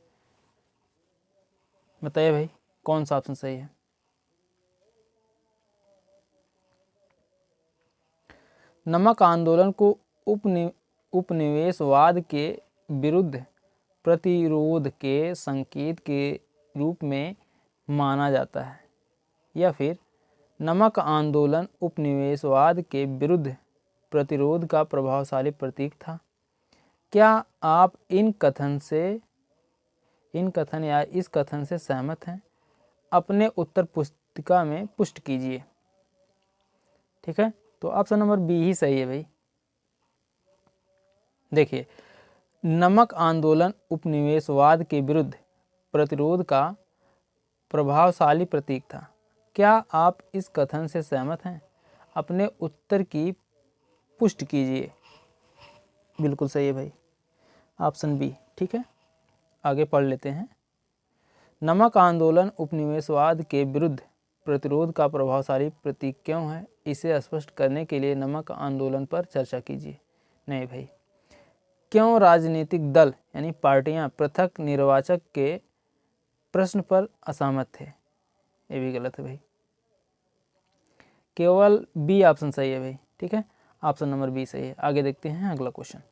बताइए भाई, कौन सा ऑप्शन सही है? नमक आंदोलन को उपनिवेशवाद के विरुद्ध प्रतिरोध के संकेत के रूप में माना जाता है, या फिर नमक आंदोलन उपनिवेशवाद के विरुद्ध प्रतिरोध का प्रभावशाली प्रतीक था? क्या आप इस कथन से सहमत हैं? अपने उत्तर पुस्तिका में पुष्ट कीजिए। ठीक है। तो ऑप्शन नंबर बी ही सही है भाई। देखिए, नमक आंदोलन उपनिवेशवाद के विरुद्ध प्रतिरोध का प्रभावशाली प्रतीक था। क्या आप इस कथन से सहमत हैं? अपने उत्तर की पुष्टि कीजिए। बिल्कुल सही है भाई, ऑप्शन बी। ठीक है। आगे पढ़ लेते हैं। नमक आंदोलन उपनिवेशवाद के विरुद्ध प्रतिरोध का प्रभावशाली प्रतीक क्यों है, इसे स्पष्ट करने के लिए नमक आंदोलन पर चर्चा कीजिए। नहीं भाई। क्यों राजनीतिक दल यानी पार्टियां पृथक निर्वाचक के प्रश्न पर असहमत थे? ये भी गलत है भाई। केवल बी ऑप्शन सही है भाई। ठीक है। ऑप्शन नंबर बी सही है। आगे देखते हैं अगला क्वेश्चन।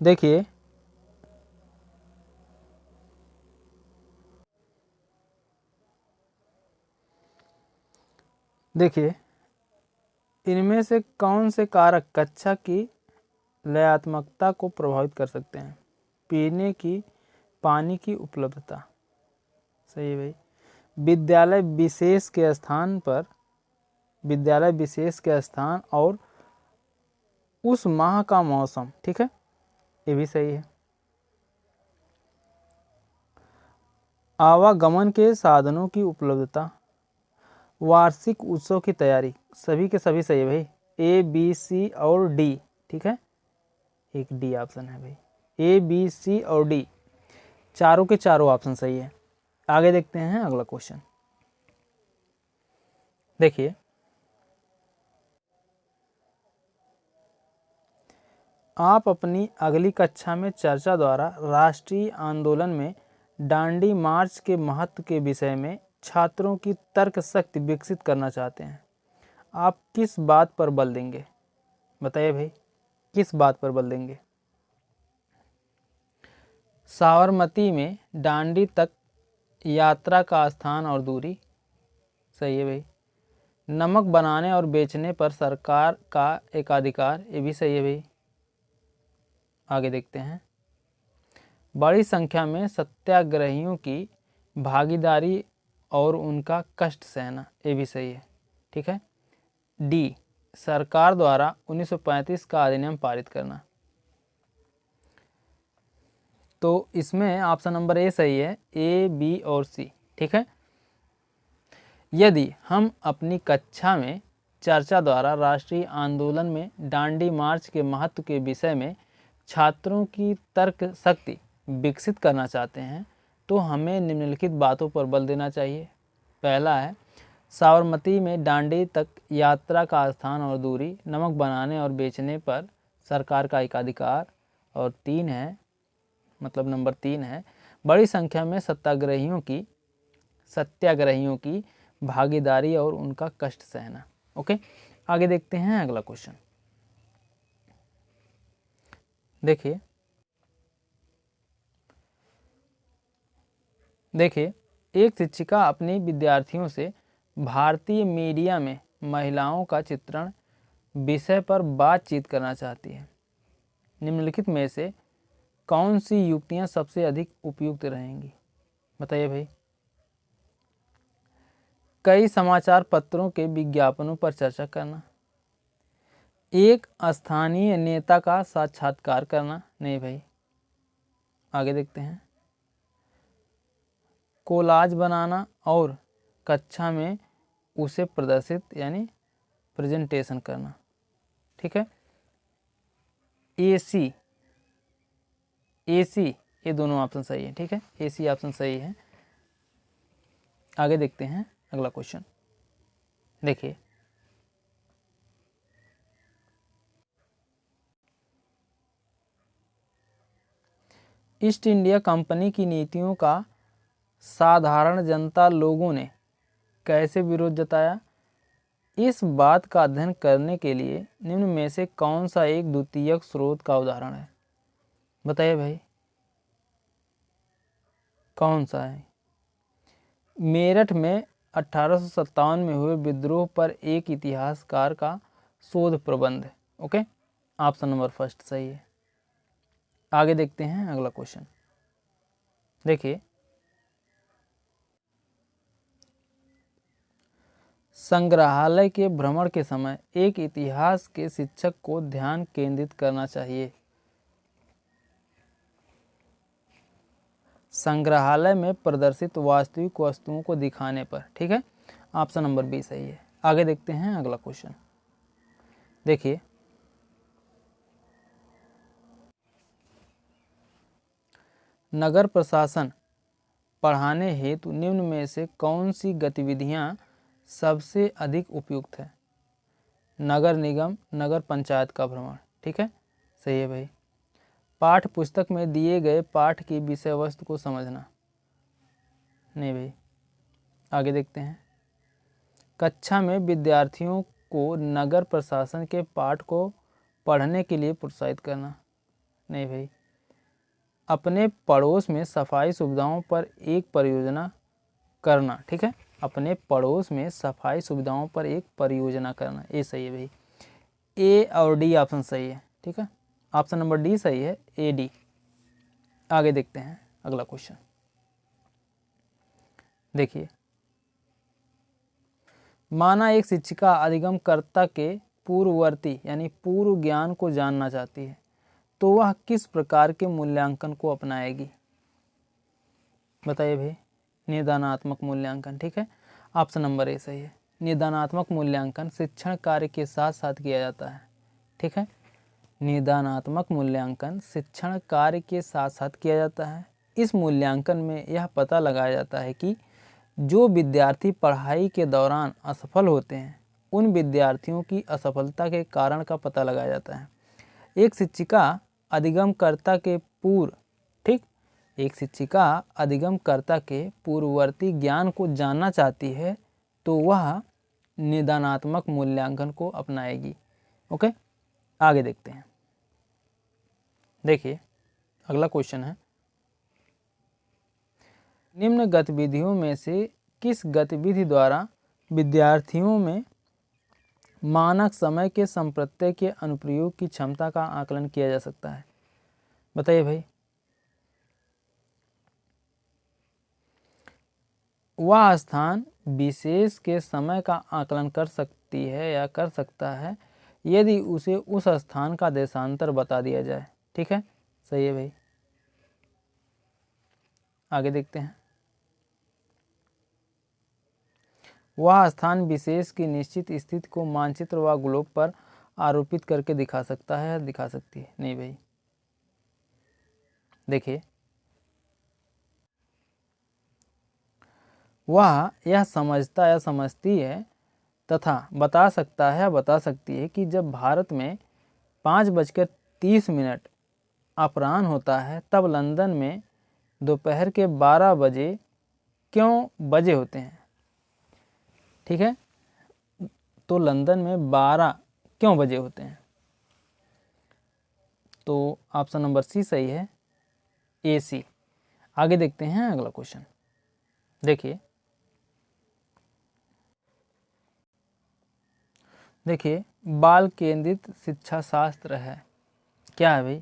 देखिए, देखिए, इनमें से कौन से कारक कक्षा की लयात्मकता को प्रभावित कर सकते हैं? पीने की पानी की उपलब्धता, सही है भाई। विद्यालय विशेष के स्थान और उस माह का मौसम, ठीक है, ये भी सही है। आवागमन के साधनों की उपलब्धता, वार्षिक उत्सव की तैयारी, सभी के सभी सही है भाई। ए बी सी और डी, ठीक है, एक डी ऑप्शन है भाई। ए बी सी और डी चारों के चारों ऑप्शन सही है। आगे देखते हैं अगला क्वेश्चन। देखिए, आप अपनी अगली कक्षा में चर्चा द्वारा राष्ट्रीय आंदोलन में डांडी मार्च के महत्व के विषय में छात्रों की तर्क शक्ति विकसित करना चाहते हैं। आप किस बात पर बल देंगे? बताइए भाई, किस बात पर बल देंगे? साबरमती में डांडी तक यात्रा का स्थान और दूरी, सही है भाई। नमक बनाने और बेचने पर सरकार का एकाधिकार, ये भी सही है भाई। आगे देखते हैं। बड़ी संख्या में सत्याग्रहियों की भागीदारी और उनका कष्ट सहना, ये भी सही है, ठीक है। डी, सरकार द्वारा 1935 का अधिनियम पारित करना। तो इसमें ऑप्शन नंबर ए सही है, ए बी और सी, ठीक है। यदि हम अपनी कक्षा में चर्चा द्वारा राष्ट्रीय आंदोलन में डांडी मार्च के महत्व के विषय में छात्रों की तर्क शक्ति विकसित करना चाहते हैं तो हमें निम्नलिखित बातों पर बल देना चाहिए। पहला है, साबरमती में डांडी तक यात्रा का स्थान और दूरी, नमक बनाने और बेचने पर सरकार का एकाधिकार। और तीन है, मतलब नंबर 3 है, बड़ी संख्या में सत्याग्रहियों की भागीदारी और उनका कष्ट सहना। ओके, आगे देखते हैं अगला क्वेश्चन। देखिए, एक शिक्षिका अपनी विद्यार्थियों से भारतीय मीडिया में महिलाओं का चित्रण विषय पर बातचीत करना चाहती है। निम्नलिखित में से कौन सी युक्तियां सबसे अधिक उपयुक्त रहेंगी? बताइए भाई। कई समाचार पत्रों के विज्ञापनों पर चर्चा करना, एक स्थानीय नेता का साक्षात्कार करना, नहीं भाई। आगे देखते हैं। कोलाज बनाना और कक्षा में उसे प्रदर्शित यानी प्रेजेंटेशन करना, ठीक है। एसी ये दोनों ऑप्शन सही है, ठीक है, एसी ऑप्शन सही है। आगे देखते हैं अगला क्वेश्चन। देखिए, ईस्ट इंडिया कंपनी की नीतियों का साधारण जनता लोगों ने कैसे विरोध जताया? इस बात का अध्ययन करने के लिए निम्न में से कौन सा एक द्वितीयक स्रोत का उदाहरण है? बताइए भाई, कौन सा है? मेरठ में 1857 में हुए विद्रोह पर एक इतिहासकार का शोध प्रबंध। ओके, ऑप्शन नंबर फर्स्ट सही है। आगे देखते हैं अगला क्वेश्चन। देखिए, संग्रहालय के भ्रमण के समय एक इतिहास के शिक्षक को ध्यान केंद्रित करना चाहिए। संग्रहालय में प्रदर्शित वास्तविक वस्तुओं को दिखाने पर, ठीक है, ऑप्शन नंबर बी सही है। आगे देखते हैं अगला क्वेश्चन। देखिए, नगर प्रशासन पढ़ाने हेतु निम्न में से कौन सी गतिविधियां सबसे अधिक उपयुक्त है? नगर निगम, नगर पंचायत का भ्रमण, ठीक है, सही है भाई। पाठ पुस्तक में दिए गए पाठ की विषय वस्तु को समझना, नहीं भाई। आगे देखते हैं। कक्षा में विद्यार्थियों को नगर प्रशासन के पाठ को पढ़ने के लिए प्रोत्साहित करना, नहीं भाई। अपने पड़ोस में सफाई सुविधाओं पर एक परियोजना करना, ठीक है, अपने पड़ोस में सफाई सुविधाओं पर एक परियोजना करना। ये सही है भाई, ए और डी ऑप्शन सही है, ठीक है। ऑप्शन नंबर डी सही है, ए डी। आगे देखते हैं अगला क्वेश्चन। देखिए, माना एक शिक्षिका अधिगमकर्ता के पूर्ववर्ती यानी पूर्व ज्ञान को जानना चाहती है, तो वह किस प्रकार के मूल्यांकन को अपनाएगी? बताइए भाई। निदानात्मक मूल्यांकन, ठीक है। ऑप्शन नंबर ए सही है। निदानात्मक मूल्यांकन शिक्षण कार्य के साथ साथ किया जाता है, ठीक है। निदानात्मक मूल्यांकन शिक्षण कार्य के साथ साथ किया जाता है। इस मूल्यांकन में यह पता लगाया जाता है कि जो विद्यार्थी पढ़ाई के दौरान असफल होते हैं, उन विद्यार्थियों की असफलता के कारण का पता लगाया जाता है। एक शिक्षिका अधिगमकर्ता के पूर्व, ठीक, एक शिक्षिका अधिगमकर्ता के पूर्ववर्ती ज्ञान को जानना चाहती है, तो वह निदानात्मक मूल्यांकन को अपनाएगी। ओके, आगे देखते हैं। देखिए, अगला क्वेश्चन है, निम्न गतिविधियों में से किस गतिविधि द्वारा विद्यार्थियों में मानक समय के संप्रत्यय के अनुप्रयोग की क्षमता का आकलन किया जा सकता है? बताइए भाई। वह स्थान विशेष के समय का आकलन कर सकती है या कर सकता है यदि उसे उस स्थान का देशांतर बता दिया जाए, ठीक है। सही है भाई। आगे देखते हैं। वह स्थान विशेष की निश्चित स्थिति को मानचित्र व ग्लोब पर आरोपित करके दिखा सकता है या दिखा सकती है? नहीं भाई। देखिए, वह यह समझता या समझती है तथा बता सकता है या बता सकती है कि जब भारत में 5:30 अपराह्न होता है, तब लंदन में दोपहर के 12 बजे क्यों बजे होते हैं, ठीक है। तो लंदन में 12 क्यों बजे होते हैं? तो ऑप्शन नंबर सी सही है, ए सी। आगे देखते हैं अगला क्वेश्चन। देखिए, बाल केंद्रित शिक्षा शास्त्र है। क्या है भाई?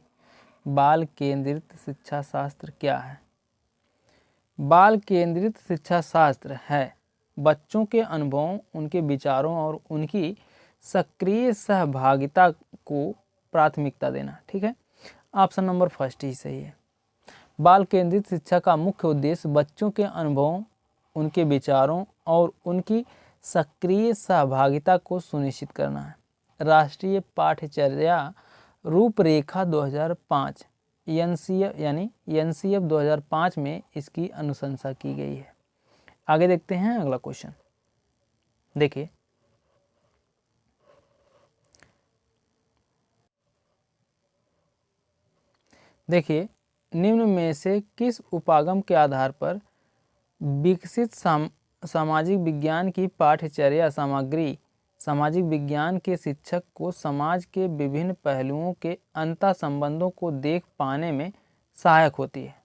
बाल केंद्रित शिक्षा शास्त्र क्या है? बाल केंद्रित शिक्षा शास्त्र है बच्चों के अनुभवों, उनके विचारों और उनकी सक्रिय सहभागिता को प्राथमिकता देना, ठीक है। ऑप्शन नंबर फर्स्ट ही सही है। बाल केंद्रित शिक्षा का मुख्य उद्देश्य बच्चों के अनुभवों, उनके विचारों और उनकी सक्रिय सहभागिता को सुनिश्चित करना है। राष्ट्रीय पाठ्यचर्या रूपरेखा 2005 एनसीएफ 2005 में इसकी अनुशंसा की गई है। आगे देखते हैं अगला क्वेश्चन। देखिए, निम्न में से किस उपागम के आधार पर विकसित सामाजिक विज्ञान की पाठ्यचर्या सामग्री सामाजिक विज्ञान के शिक्षक को समाज के विभिन्न पहलुओं के अंतः संबंधों को देख पाने में सहायक होती है?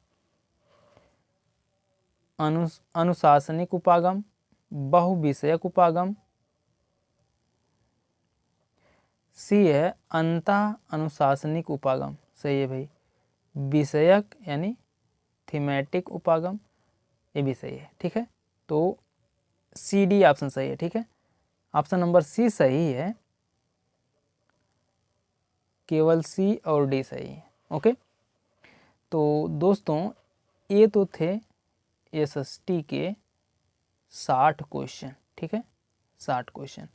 अनुशासनिक उपागम, बहुविषयक उपागम, सी है अंतः अनुशासनिक उपागम। सही है भाई। विषयक यानी थीमेटिक उपागम, ये भी सही है, ठीक है। तो सी डी ऑप्शन सही है, ठीक है। ऑप्शन नंबर सी सही है, केवल सी और डी सही है। ओके, तो दोस्तों ये तो थे एसएसटी के 60 क्वेश्चन, ठीक है। 60 क्वेश्चन।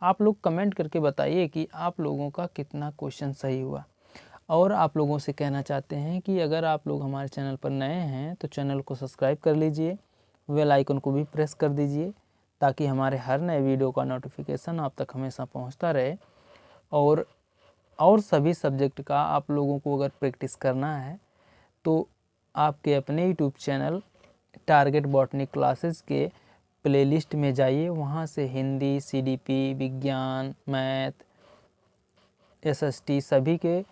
आप लोग कमेंट करके बताइए कि आप लोगों का कितना क्वेश्चन सही हुआ। और आप लोगों से कहना चाहते हैं कि अगर आप लोग हमारे चैनल पर नए हैं तो चैनल को सब्सक्राइब कर लीजिए, बेल आइकन को भी प्रेस कर दीजिए, ताकि हमारे हर नए वीडियो का नोटिफिकेशन आप तक हमेशा पहुंचता रहे। और सभी सब्जेक्ट का आप लोगों को अगर प्रैक्टिस करना है तो आपके अपने YouTube channel target botany classes के प्लेलिस्ट में जाइए। वहाँ से हिंदी, सीडीपी, विज्ञान, मैथ, एसएसटी सभी के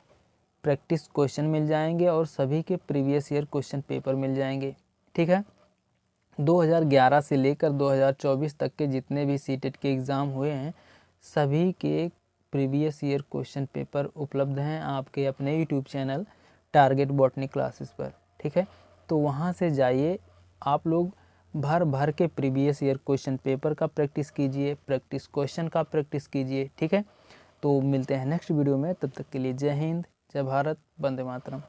प्रैक्टिस क्वेश्चन मिल जाएंगे और सभी के प्रीवियस ईयर क्वेश्चन पेपर मिल जाएंगे, ठीक है। 2011 से लेकर 2024 तक के जितने भी सीटेट के एग्ज़ाम हुए हैं सभी के प्रीवियस ईयर क्वेश्चन पेपर उपलब्ध हैं आपके अपने YouTube channel target botany classes पर, ठीक है। तो वहाँ से जाइए, आप लोग भर भर के प्रीवियस ईयर क्वेश्चन पेपर का प्रैक्टिस कीजिए, प्रैक्टिस क्वेश्चन का प्रैक्टिस कीजिए, ठीक है। तो मिलते हैं नेक्स्ट वीडियो में, तब तक के लिए जय हिंद, जय भारत, वंदे मातरम।